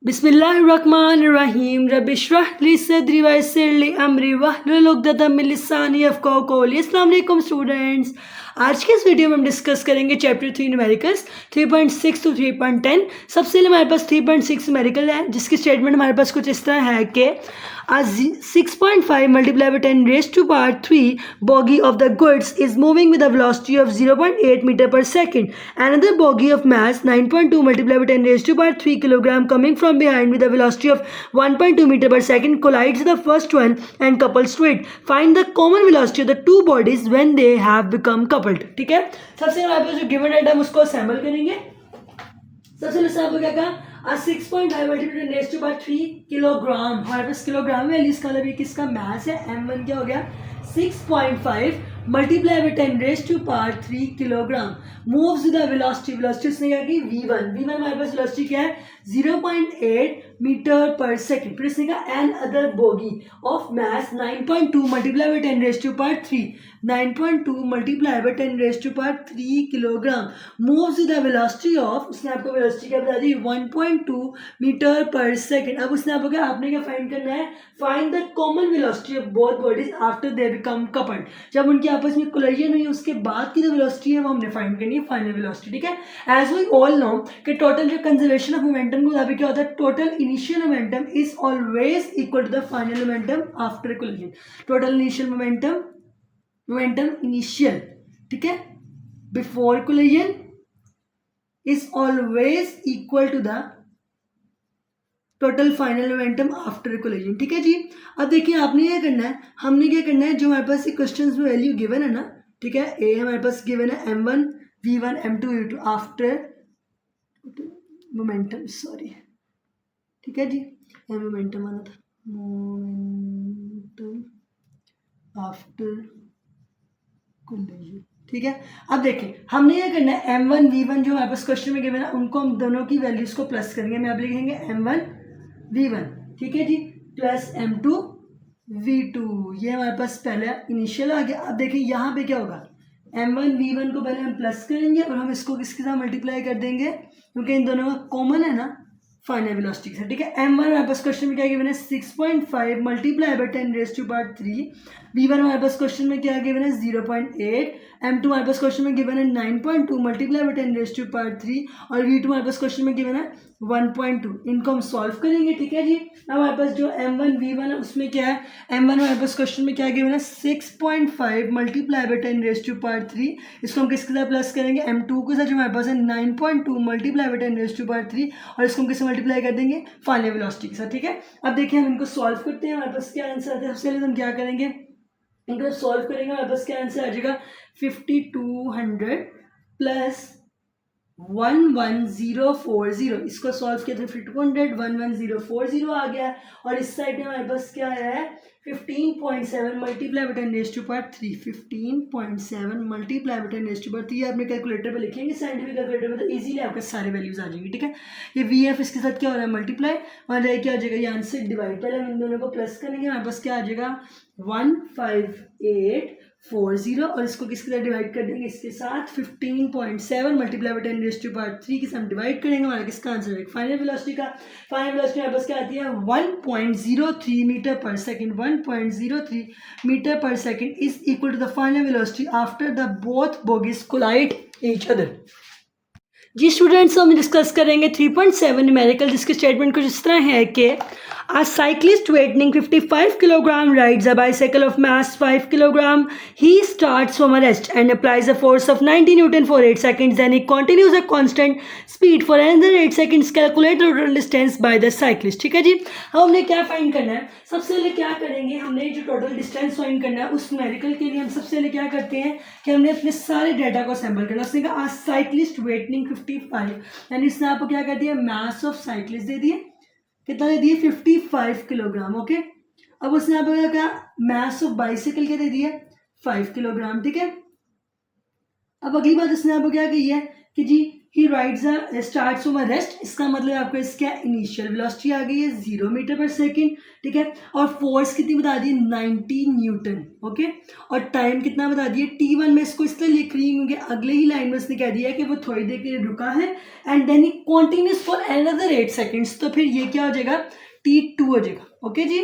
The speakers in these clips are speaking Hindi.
बिस्मिल्लाहिर्रहमानिर्रहीम रबिश्रह ली सदरी वयस्सिर ली अमरी वहलुल उक़दतम मिन लिसानी यफ़क़हू क़ौली। अस्सलाम वालेकुम स्टूडेंट्स, आज के इस वीडियो में हम डिस्कस करेंगे चैप्टर 3 न्यूमेरिकल्स 3.6 टू 3.10। सबसे पहले हमारे पास 3.6 न्यूमेरिकल है जिसकी स्टेटमेंट हमारे पास कुछ इस तरह है कि 6.5 multiplied by 10 raised to power 3 bogie of the goods is moving with a velocity of 0.8 meter per second. Another bogie of mass 9.2 multiplied by 10 raised to power 3 kilogram coming from behind with a velocity of 1.2 meter per second collides with the first one and couples to it. Find the common velocity of the two bodies when they have become coupled. ठीक है, सबसे हमारे पास जो गिवन डाटा है उसको असेंबल करेंगे। सबसे पहले साहब क्या कहा 6.5 multiplied raise to power 3 kilogram. हमारे पास किलोग्राम में इसका मतलब ये किसका मास है m1 क्या हो गया 6.5 multiply by 10 raise to power 3 kilogram moves with the velocity उसने क्या की v1 हमारे पास वेलोसिटी क्या है 0.8 मीटर पर सेकंड। फिर इसने कहा another bogie of mass 9.2 multiply by 10 raise to power 3 9.2 multiply by 10 raise to power 3 kilogram moves with the velocity of उसने आपको वेलोसिटी क्या बता दी 1.2 मीटर पर सेकंड। अब उसने आपको क्या आपने क्या फाइंड करना है find the common velocity of both bodies after they become coupled. जब उनकी आपस में कोलिजन हुई उसके बाद की जो वेलोसिटी है वो हमने फाइंड करनी है फाइनल वेलोसिटी। ठीक है, एज वी ऑल नो कि टोटल जो कंजर्वेशन ऑफ मोमेंटम को अभी क्या होता है total initial momentum is always equal to the final momentum after collision. Total initial momentum initial ठीक है before collision is always equal to the total final momentum after collision. ठीक है जी, अब देखिए आपने क्या करना है हमने क्या करना है जो हमारे पास क्वेश्चंस में वैल्यू गिवन है ना, ठीक है ए हमारे पास गिवन है m1 v1 m2 v2 after momentum sorry ठीक है जी मोमेंटम आना था मोमेंटम आफ्टर कोलिजन। ठीक है, अब देखिए हमने ये करना है m1 v1 जो हमारे पास क्वेश्चन में गिवन है उनको हम दोनों की वैल्यूज को प्लस करेंगे। मैं आप लिखेंगे m1 v1 ठीक है जी प्लस m2 v2 ये हमारे पास पहले इनिशियल आ गया। अब देखिए यहाँ पे क्या होगा m1 v1 को पहले हम प्लस करेंगे और हम इसको किसके साथ मल्टीप्लाई कर देंगे क्योंकि इन दोनों का कॉमन है ना फाइनल वेलोसिटी से। ठीक है, m1 हमारे पास क्वेश्चन में क्या गिवन है 6.5 multiply by 10 raise to power 3 v1 हमारे पास क्वेश्चन में क्या गिवन है 0.8 m2 हमारे पास क्वेश्चन में गिवन है 9.2 multiply by 10 raise to power 3 और v2 हमारे पास क्वेश्चन में गिवन है 1.2। इनको हम सॉल्व करेंगे। ठीक है जी, अब हमारे पास जो m1 v1 है उसमें क्या है m1 हमारे पास क्वेश्चन में क्या गिवन है 6.5 multiply by 10 raise to power 3 इसको हम किसके साथ प्लस करेंगे m2 के साथ जो हमारे पास है 9.2 multiply by 10 raise to power 3 और इसको हम किससे मल्टीप्लाई कर देंगे फाइनल वेलोसिटी के साथ। ठीक है, अब देखिए हम इनको सॉल्व करते हैं हमारे पास क्या आंसर आता है। सबसे पहले हम क्या करेंगे इनको सॉल्व करेंगे हमारे पास क्या आंसर आ जाएगा 5200 प्लस 11040 इसको सॉल्व किया तो 5200 11040 आ गया और इस साइड में हमारे पास क्या आया है 15.7 multiply by 10 raise to power 3 15.7 multiply by 10 raise to power 3 आपने कैलकुलेटर पे लिखेंगे साइंटिफिक कैलकुलेटर में तो इजीली आपके सारे वैल्यूज आ जाएंगे। ठीक है, ये VF इसके साथ क्या हो रहा है मल्टीप्लाई और क्या हो जाएगा ये आंसर डिवाइड पहले हम इन दोनों को प्लस करेंगे हमारे पास क्या आ जाएगा 15840 और इसको किसके साथ डिवाइड कर देंगे इसके साथ 15.7 multiply by 10 raise to power 3 के साथ डिवाइड करेंगे हमारा किसका आंसर है फाइनल वेलोसिटी का। फाइनल वेलोसिटी हमारे पास क्या आती है 1.03 metre per second 1.03 metre per second is equal to the final velocity after the both bogies collide each other. जी स्टूडेंट्स हम डिस्कस करेंगे 3.7 न्यूमेरिकल जिसकी स्टेटमेंट कुछ इस तरह है कि A cyclist weighing 55 kg rides a bicycle of mass 5 kg. He starts from a rest and applies a force of 90 Newton for 8 seconds. Then he continues a constant speed for another 8 seconds. Calculate the total distance by the cyclist. ठीक है जी, अब हमने क्या फाइंड करना है सबसे पहले क्या करेंगे हमने जो टोटल डिस्टेंस फाइंड करना है उस न्यूमेरिकल के लिए हम सबसे पहले क्या करते हैं कि हमने अपने सारे डाटा को असेंबल करना है। उसने कहा साइक्लिस्ट वेटिंग 55 यानी इसने आपको क्या कर दिया मास ऑफ साइक्लिस्ट दे दिए कितना दे दिए 55 किलोग्राम। ओके, अब उसने आपको क्या मास ऑफ बाइसिकल क्या दे दिया 5 किलोग्राम। ठीक है, अब अगली बात उसने आपको क्या कही है कि जी ही rides starts from a rest, इसका मतलब आपको इसका इनिशियल वेलोसिटी आ गई है 0 मीटर पर सेकेंड, ठीक है। और फोर्स कितनी बता दी है 90 न्यूटन, ओके। और टाइम कितना बता दिया T1 में, इसको इसलिए लिख रही हूँ क्योंकि अगले ही लाइन में उसने कह दिया है कि वो थोड़ी देर के लिए रुका है and then he continues for another 8 seconds, तो फिर ये क्या हो जाएगा T2 हो जाएगा, ओके जी।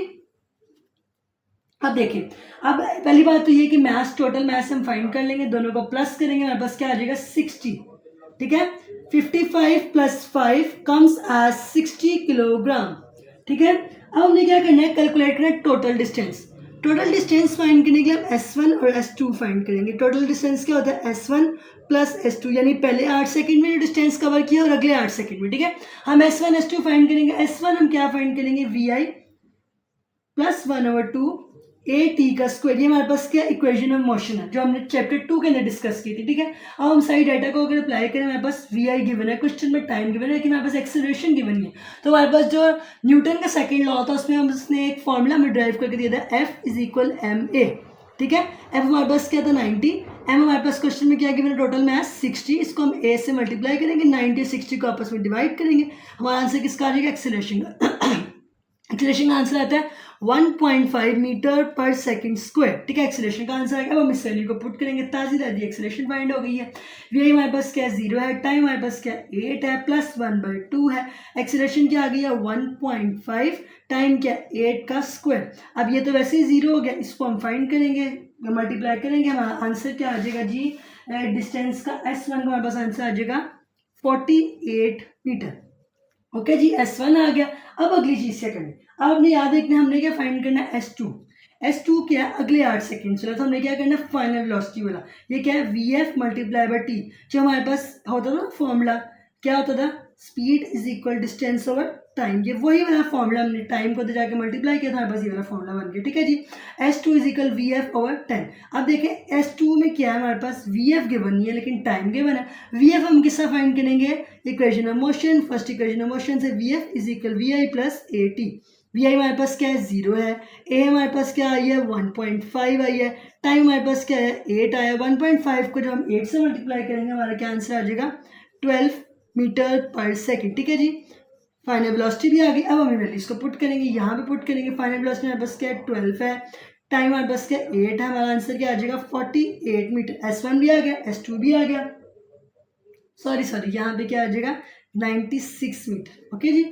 अब देखिए, अब पहली बात तो ये कि मास, टोटल मास हम फाइंड कर लेंगे, दोनों को प्लस करेंगे, हमारे पास क्या आ जाएगा 60, ठीक है। 55 + 5 कम्स एज 60 किलोग्राम, ठीक है। अब हमने क्या करना है, कैलकुलेट करना है total distance. Total distance find करने के लिए हम S1 और S2 फाइंड करेंगे। टोटल डिस्टेंस क्या होता है S1 + S2, यानी पहले 8 सेकंड में जो डिस्टेंस कवर किया और अगले 8 सेकंड में, ठीक है। हम S1 S2 फाइंड करेंगे। S1 हम क्या फाइंड करेंगे, VI + 1/2 AT का स्क्वायर, ये हमारे पास क्या इक्वेशन ऑफ मोशन है जो हमने चैप्टर 2 के अंदर डिस्कस की थी, ठीक है। अब हम सारी डाटा को अगर अप्लाई करें, हमारे पास VI गिवन है, क्वेश्चन में टाइम गिवन है, लेकिन हमारे पास एक्सेलरेशन गिवन है। तो हमारे पास जो न्यूटन का सेकंड लॉ था उसमें हम उसने एक फॉर्मूला हमें ड्राइव करके दिया था, F = ma, ठीक है। F हमारे पास क्या था 90, M हमारे पास क्वेश्चन में क्या गिवन है टोटल मास 60, इसको हम A से मल्टीप्लाई करेंगे, 90 60 को आपस में डिवाइड करेंगे, हमारा आंसर किसका आ जाएगा एक्सेलरेशन का। एक्सेलरेशन का आंसर आता है 1.5 मीटर पर सेकंड स्क्वायर, ठीक है। एक्सेलरेशन का आंसर आएगा। अब हम इस वैल्यू को पुट करेंगे, ताजी ताजी एक्सेलरेशन फाइंड हो गई है। वी हमारे पास क्या 0 है, टाइम हमारे पास क्या 8 है, प्लस 1/2 है, एक्सेलरेशन क्या आ गई है 1.5, टाइम क्या 8 का स्क्वायर। अब ये तो वैसे ही 0 हो गया, इसको हम फाइंड करेंगे, मल्टीप्लाई करेंगे, हमारा आंसर क्या आ जाएगा जी, डिस्टेंस का S1 का हमारे पास आंसर आ जाएगा 48 मीटर, ओके जी। S1 आ गया। अब अगली चीज क्या करनी, अब हमने याद रखना, हमने क्या फाइंड करना है S2। S2 क्या है, अगले 8 सेकंड चला, तो हमने क्या करना है फाइनल वेलोसिटी वाला, ये क्या है VF × T, जो हमारे पास होता था ना फॉर्मूला, क्या होता था, स्पीड = डिस्टेंस ओवर टाइम, ये वही वाला फॉर्मूला हमने टाइम को जाके मल्टीप्लाई किया था, हमारे पास ये वाला फॉर्मूला बन गया, ठीक है जी। S2 = VF/10। अब देखें S2 में क्या है, हमारे पास VF गिवन नहीं है लेकिन टाइम गिवन है। VF हम किससे फाइंड करेंगे, equation of motion, first equation of motion से VF = VI + AT। VI हमारे पास क्या है 0 है, A हमारे पास क्या आई है 1.5 आई है, टाइम हमारे पास क्या है 8 आया, 1.5 को जब हम 8 से मल्टीप्लाई करेंगे हमारा क्या आंसर आ जाएगा 12 मीटर पर सेकेंड, ठीक है जी। फाइनल वेलोसिटी भी आ गई। अब हम वैल्यूज को पुट करेंगे, यहाँ पे पुट करेंगे, फाइनल वेलोसिटी हमारे पास क्या है 12 है, टाइम हमारे पास क्या 8 है, हमारा आंसर क्या आ जाएगा 48 मीटर। S1 भी आ गया, S2 भी आ गया, सॉरी यहाँ पे क्या आ जाएगा 96 मीटर, ओके जी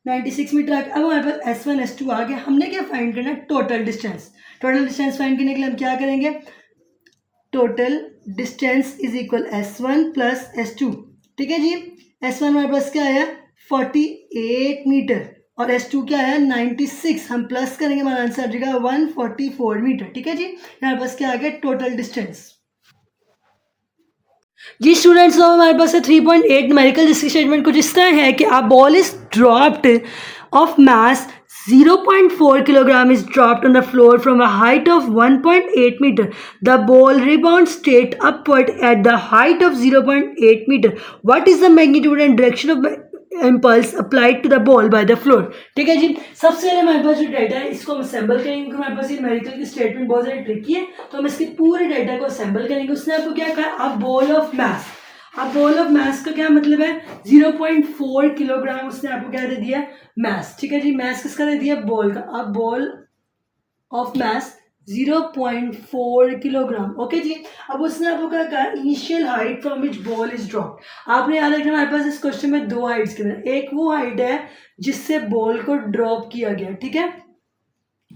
96 मीटर आ गया। अब हमारे पास S1 S2 आ गया, हमने क्या फाइंड करना है total distance. Total distance find करने के लिए हम क्या करेंगे, टोटल डिस्टेंस = S1 + S2, ठीक है जी। S1 हमारे पास क्या आया 48 मीटर और S2 क्या आया 96, हम प्लस करेंगे, हमारा आंसर आ जाएगा 144 मीटर, ठीक है जी। हमारे पास क्या आ गया टोटल डिस्टेंस जी। स्टूडेंट्स, अब हमारे पास है 3.8 न्यूमेरिकल, जिसकी स्टेटमेंट कुछ इस तरह है कि a ball is dropped of mass 0.4 kilogram is dropped on the floor from a height of 1.8 meter. The ball rebounds straight upward at the height of 0.8 meter. What is the magnitude and direction of impulse applied to the ball by the floor? ठीक है जी। सबसे पहले हमारे पास जो डाटा है इसको हम असेंबल करेंगे, क्योंकि हमारे पास ये न्यूमेरिकल की स्टेटमेंट बहुत ज़्यादा ट्रिकी है, तो हम इसके पूरे डाटा को असेंबल करेंगे। उसने आपको क्या कहा, अ बॉल ऑफ मास। अब बॉल ऑफ मास का क्या मतलब है 0.4 किलोग्राम, उसने आपको क्या दे दिया मास, ठीक है जी। मास किसका दे दिया बॉल का। अब ball of mass 0.4 kilogram, okay जी। अब उसने आपको क्या कहा initial height from which ball is drop. आपने याद रखना हमारे पास इस क्वेश्चन में दो हाइट्स के अंदर, एक वो हाइट है जिससे बॉल को ड्रॉप किया गया, ठीक है।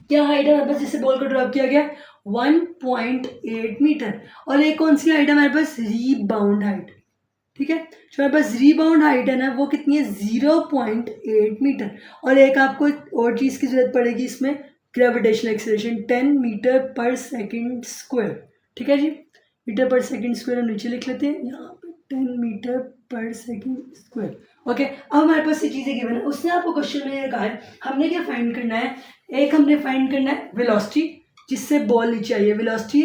क्या हाइट है हमारे पास जिससे बॉल को ड्रॉप किया गया 1.8 मीटर, और एक कौन सी हाइट है हमारे पास रीबाउंड हाइट, ठीक है। जो हमारे पास रीबाउंड हाइट है ना वो कितनी है 0.8 मीटर, और एक आपको और चीज़ की जरूरत पड़ेगी इसमें gravitational acceleration 10 metre per second square, ठीक है जी। मीटर पर सेकंड स्क्वायर हम नीचे लिख लेते हैं यहाँ पे 10 metre per second square, okay. अब हमारे पास ये चीज़ें गिवन है, उसने आपको क्वेश्चन में कहा है हमने क्या फाइंड करना है, एक हमने फाइंड करना है वेलोसिटी जिससे बॉल नीचे आई है, velocity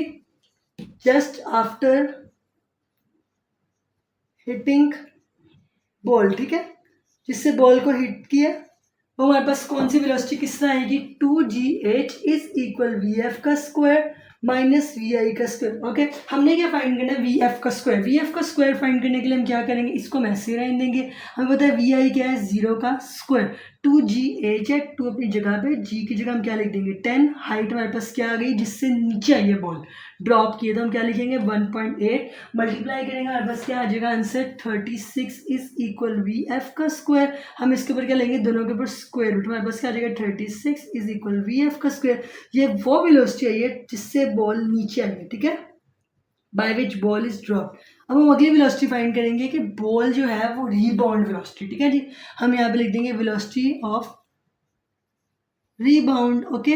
just after hitting ball, ठीक है, जिससे बॉल को हिट किया, वो हमारे पास कौन सी वेलोसिटी किस तरह आएगी 2gh = VF का स्क्वायर माइनस वी आई का स्क्वायर। ओके, हमने क्या फाइंड करना है, वी एफ का स्क्वायर। वी एफ का स्क्वायर फाइंड करने के लिए हम क्या करेंगे, इसको हम ऐसे रहने देंगे। हमें पता है वी आई क्या है, 0 का स्क्वायर। 2g है, 2 अपनी जगह पे, g की जगह हम क्या लिख देंगे 10। हाइट हमारे पास क्या आ गई, जिससे नीचे आई है बॉल ड्रॉप किए, तो हम क्या लिखेंगे 1.8 मल्टीप्लाई करेंगे, हमारे पास क्या आ जाएगा answer 36 is equal V F का स्क्वायर। हम इसके ऊपर क्या लेंगे, दोनों के ऊपर स्क्वायर रूट, हमारे पास क्या आ जाएगा 36 इज इक्वल वी एफ का स्क्वायर। ये वो वेलोसिटी आई है जिससे बॉल नीचे आई है, ठीक है, by which ball is drop. अब हम अगली वेलोसिटी फाइंड करेंगे कि बॉल जो है वो रीबाउंड वेलोसिटी, ठीक है जी। हम यहाँ पे लिख देंगे velocity of rebound. Okay,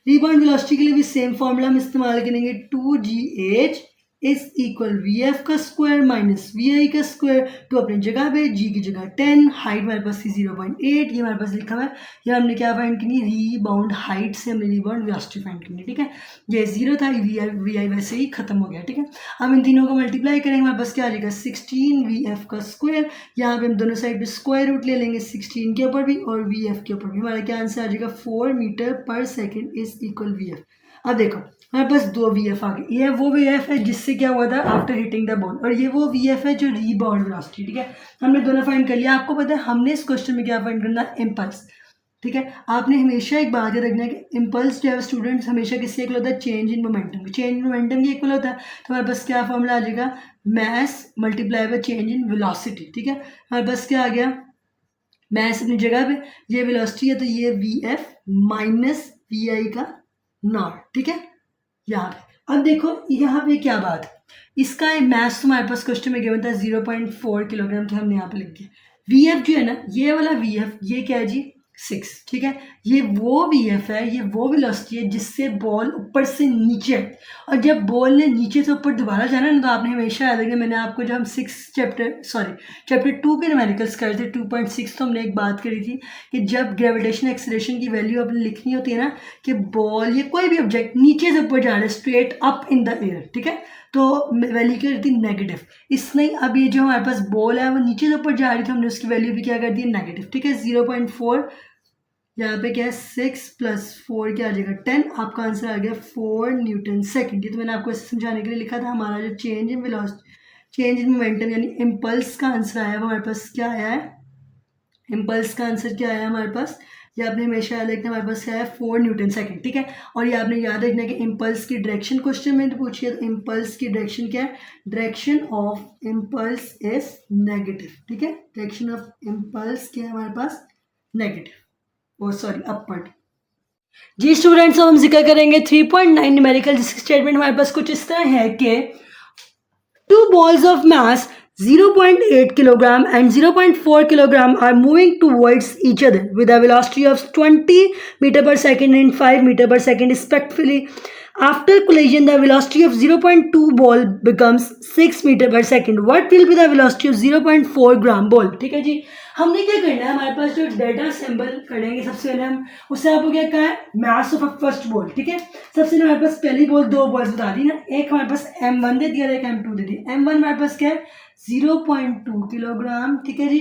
rebound velocity के लिए भी सेम फॉर्मूला हम इस्तेमाल करेंगे, 2gh is equal V F का स्क्वायर माइनस वी आई का स्क्वायर। तो अपनी जगह पे जी की जगह 10, हाइट हमारे पास थी 0.8, ये हमारे पास लिखा हुआ है। ये हमने क्या फाइंड करनी, रीबाउंड हाइट से हमने रीबाउंड वेलोसिटी फाइंड करनी, ठीक है। ये 0 था, वी आई वैसे ही खत्म हो गया, ठीक है। अब इन तीनों को मल्टीप्लाई करेंगे, हमारे पास क्या आ जाएगा 16 वी एफ का स्क्वायर। यहाँ पे हम दोनों साइड पे स्क्वायर रूट ले लेंगे, 16 के ऊपर भी और वी एफ के ऊपर भी। हमारा क्या आंसर आ जाएगा 4 मीटर पर second is equal V F. अब देखो हमारे पास दो वी एफ आ गए, ये वो वी एफ है जिससे क्या हुआ था आफ्टर हिटिंग द बॉल, और ये वो वी एफ है जो रीबाउंड वेलोसिटी, ठीक है। हमने दोनों फाइंड कर लिया। आपको पता है हमने इस क्वेश्चन में क्या फाइंड करना है, इम्पल्स, ठीक है। आपने हमेशा एक बात याद रखना है कि इम्पल्स जो है स्टूडेंट्स हमेशा किससे इक्वल होता है, change in momentum. Change in momentum की इक्वल होता है, तो हमारे पास क्या फॉर्मूला आ जाएगा, mass multiply by change in velocity, ठीक है। हमारे पास क्या आ गया, मैस अपनी जगह पे, ये वेलोसिटी है तो ये वी एफ माइनस वी आई का नॉट, ठीक है। यहाँ पे अब देखो यहाँ पे क्या बात है, इसका मैथ्स हमारे पास क्वेश्चन में गिवन था 0.4 किलोग्राम, तो हमने यहाँ पे लिख दिया। वी एफ जो है ना, ये वाला वी एफ ये क्या है जी 6, ठीक है। ये वो वी एफ है, ये वो वेलोसिटी है जिससे बॉल ऊपर से नीचे, और जब बॉल ने नीचे से ऊपर दोबारा जाना ना, तो आपने हमेशा याद रखना, मैंने आपको जब हम चैप्टर 2 के न्यूमेरिकल्स कर थे 2.6, तो हमने एक बात करी थी कि जब ग्रेविटेशन एक्सीलरेशन की वैल्यू आपने लिखनी होती है ना, कि बॉल ये कोई भी ऑब्जेक्ट नीचे से ऊपर जा रहा है straight up in the air, ठीक है, तो वैल्यू क्या रहती है नेगेटिव। इसलिए अब ये जो हमारे पास बॉल है वो नीचे से ऊपर जा रही थी, हमने उसकी वैल्यू भी क्या कर दी है नेगेटिव, ठीक है। 0.4 यहाँ पे क्या है 6 + 4 क्या आ जाएगा 10, आपका आंसर आ गया 4 न्यूटन सेकेंड। ये तो मैंने आपको ऐसे समझाने के लिए लिखा था। हमारा जो change in velocity, change in momentum यानी इम्पल्स का आंसर आया वो हमारे पास क्या आया है, इम्पल्स का आंसर क्या आया हमारे पास, ये आपने हमेशा याद रखना, हमारे पास क्या है 4 न्यूटन सेकेंड, ठीक है। और ये आपने याद रखना कि इम्पल्स की डायरेक्शन क्वेश्चन में पूछिए, तो इम्पल्स की डायरेक्शन क्या है, direction of impulse is negative, ठीक है। डायरेक्शन ऑफ इम्पल्स क्या है हमारे पास, नेगेटिव, ओ सॉरी अपवर्ड। जी स्टूडेंट्स, हम जिक्र करेंगे 3.9 न्यूमेरिकल, जिसकी स्टेटमेंट हमारे पास कुछ इस तरह है कि two balls of mass 0.8 kilogram and 0.4 kilogram are moving towards each other with a velocity of 20 meter per second and 5 meter per second respectively. After collision, the velocity of 0.2 ball becomes 6 meter per second. What will be the velocity of 0.4 gram ball? ठीक है जी, हमने क्या करना है, हमारे पास जो डेटा सिंबल करेंगे सबसे पहले हम, उससे आपको क्या कहा है, मास ऑफ फर्स्ट बॉल, ठीक है। सबसे पहले हमारे पास पहली बॉल, दो बॉल्स बता दी ना, एक हमारे पास m1 दे दिया, एक m2 दे दिया। m1 हमारे पास क्या है 0.2 किलोग्राम, ठीक है जी।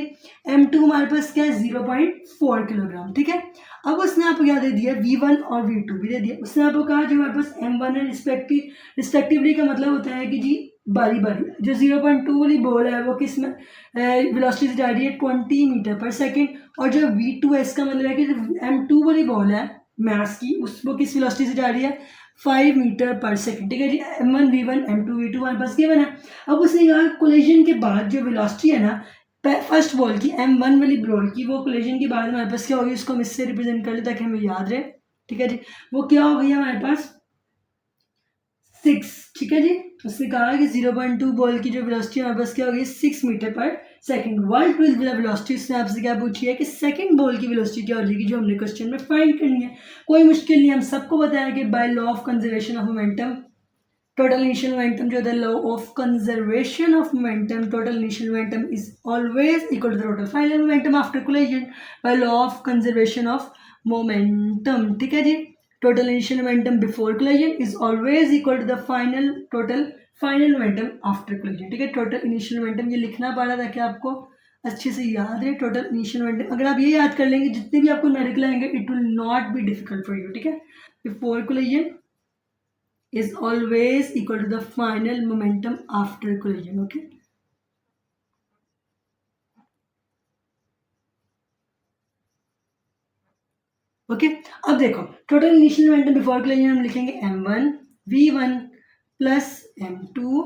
m2 हमारे पास क्या है 0.4 किलोग्राम, ठीक है। अब उसने आपको क्या दे दिया, v1 और v2 भी दे दिया। उसने आपको कहा जो हमारे पास m1 है रिस्पेक्टिवली का मतलब होता है कि जी बारी बारी, जो 0.2 वाली बॉल है वो किस में वेलोसिटी से जा रही है 20 मीटर पर सेकेंड, और जो v2 है इसका मतलब है कि जो m2 वाली बॉल है मैस की, वो किस वेलोसिटी से जा रही है 5 मीटर पर सेकेंड, ठीक है जी। m1 v1 m2 v2 हमारे पास गिवन है। अब उसने कहा कोलिजन के बाद जो वेलोसिटी है ना फर्स्ट बॉल की, m1 वाली बॉल की, वो कोलिजन के बाद हमारे पास क्या होगी, उसको हम इससे रिप्रेजेंट कर ले ताकि हमें याद रहे, ठीक है जी। वो क्या हो गई हमारे पास 6, ठीक है जी। उसने कहा कि 0.2 बॉल की जो वेलोसिटी हमारे पास क्या होगी 6 metre per second. What will be the velocity, उसने आपसे क्या पूछी है कि सेकंड बॉल की वेलोसिटी क्या हो जाएगी, जो हमने क्वेश्चन में फाइंड करनी है। कोई मुश्किल नहीं, हम सबको बताया कि by law of conservation of momentum, total initial momentum जो है law of conservation of momentum, total initial momentum is always equal to the total final momentum after collision by law of conservation of momentum, ठीक है जी। Total initial momentum before collision is always equal to the total final momentum after collision, ठीक है। टोटल इनिशियल मोमेंटम ये लिखना पड़ा ताकि आपको अच्छे से याद है। टोटल इनिशियल मोमेंटम अगर आप ये याद कर लेंगे, जितने भी आपको न्यूमेरिकल आएंगे it will not be difficult for you, ठीक है। Before collision is always equal to the final momentum after collision. Okay. Okay अब देखो total initial momentum before collision हम लिखेंगे m1 v1 plus m2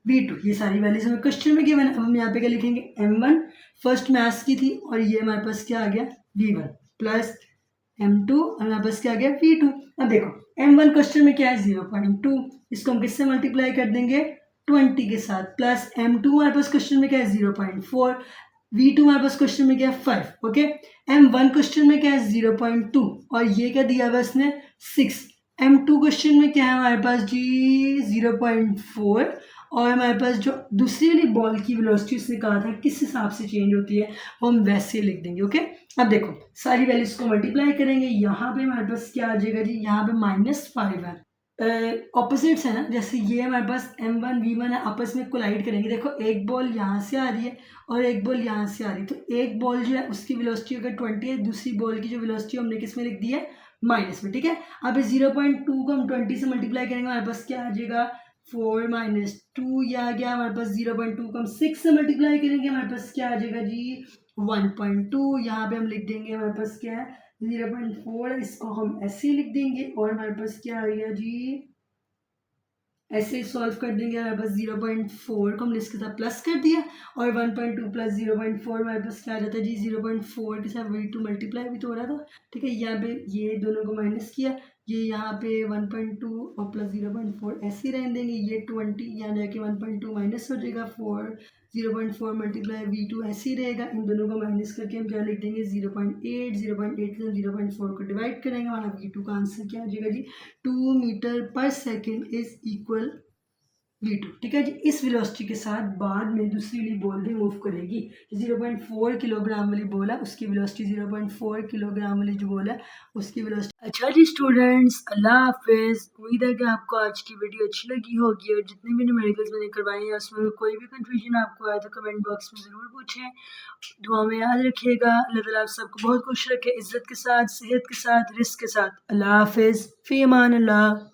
v2 ये सारी वैल्यूज हमें क्वेश्चन में गिवन है। अब हम यहाँ पे क्या लिखेंगे m1 फर्स्ट मैथ्स की थी और ये हमारे पास क्या आ गया v1 प्लस m2 और हमारे पास क्या आ गया v2। अब देखो m1 क्वेश्चन में क्या है 0.2 इसको हम किससे मल्टीप्लाई कर देंगे 20 के साथ प्लस m2 हमारे पास क्वेश्चन में क्या है 0.4 v2 हमारे पास क्वेश्चन में क्या है 5 ओके m1 क्वेश्चन में क्या है 0.2 और ये क्या दिया हुआ इसने 6 m2 क्वेश्चन में क्या है हमारे पास जी 0.4 और हमारे पास जो दूसरी वाली बॉल की वेलोसिटी उसने कहा था किस हिसाब से चेंज होती है वो हम वैसे लिख देंगे ओके। अब देखो सारी वैल्यूज को मल्टीप्लाई करेंगे यहाँ पे हमारे पास क्या आ जाएगा जी यहाँ पे -5 है ऑपोजिट्स है ना जैसे ये हमारे पास m1 v1 है आपस में कोलाइड करेंगे देखो एक बॉल यहाँ से आ रही है और एक बॉल यहाँ से आ रही है तो एक बॉल जो है उसकी वेलोसिटी अगर 20 है दूसरी बॉल की जो वेलोसिटी हमने किस में लिख दी है माइनस में ठीक है। अब 0.2 को हम 20 से मल्टीप्लाई करेंगे हमारे पास क्या आ जाएगा 4 - 2 ये आ गया हमारे पास 0.2 को हम 6 से मल्टीप्लाई करेंगे हमारे पास क्या आ जाएगा जी 1.2 यहाँ पे हम लिख देंगे हमारे पास क्या है 0.4 इसको हम ऐसे ही लिख देंगे और हमारे पास क्या आ गया जी ऐसे सॉल्व कर देंगे हमारे पास 0.4 को हमने इसके साथ प्लस कर दिया और 1.2 प्लस 0.4 हमारे पास क्या आ जाता है जी 0.4 के साथ v2 मल्टीप्लाई भी तो हो रहा था ठीक है। यहाँ पे ये दोनों को माइनस किया ये यहाँ पे 1.2 और प्लस 0.4 ऐसे ही रहने देंगे ये 20 यहाँ जाके 1.2 माइनस हो जाएगा 4 0.4 मल्टीप्लाई v2 ऐसे ही रहेगा इन दोनों को माइनस करके हम क्या लिख देंगे 0.8 से 0.4 को डिवाइड करेंगे हमारा v2 का आंसर क्या आ जाएगा जी 2 मीटर पर सेकेंड इज इक्वल v2 ठीक है जी। इस वेलोसिटी के साथ बाद में दूसरी वाली बॉल भी मूव करेगी 0.4 किलोग्राम वाली बॉल है उसकी वेलोसिटी 0.4 किलोग्राम वाली जो बॉल है उसकी वेलोसिटी। अच्छा जी स्टूडेंट्स अल्लाह हाफिज उम्मीद है कि आपको आज की वीडियो अच्छी लगी होगी और जितने भी न्यूमेरिकल्स मैंने करवाए हैं उसमें कोई भी कंफ्यूजन आपको आए तो कमेंट बॉक्स में ज़रूर पूछें। दुआ में याद रखिएगा अल्लाह ताला आप सबको बहुत खुश रखे इज़्ज़त के साथ सेहत के साथ रिस्क के साथ। अल्लाह हाफिज फ़ी अमान अल्लाह।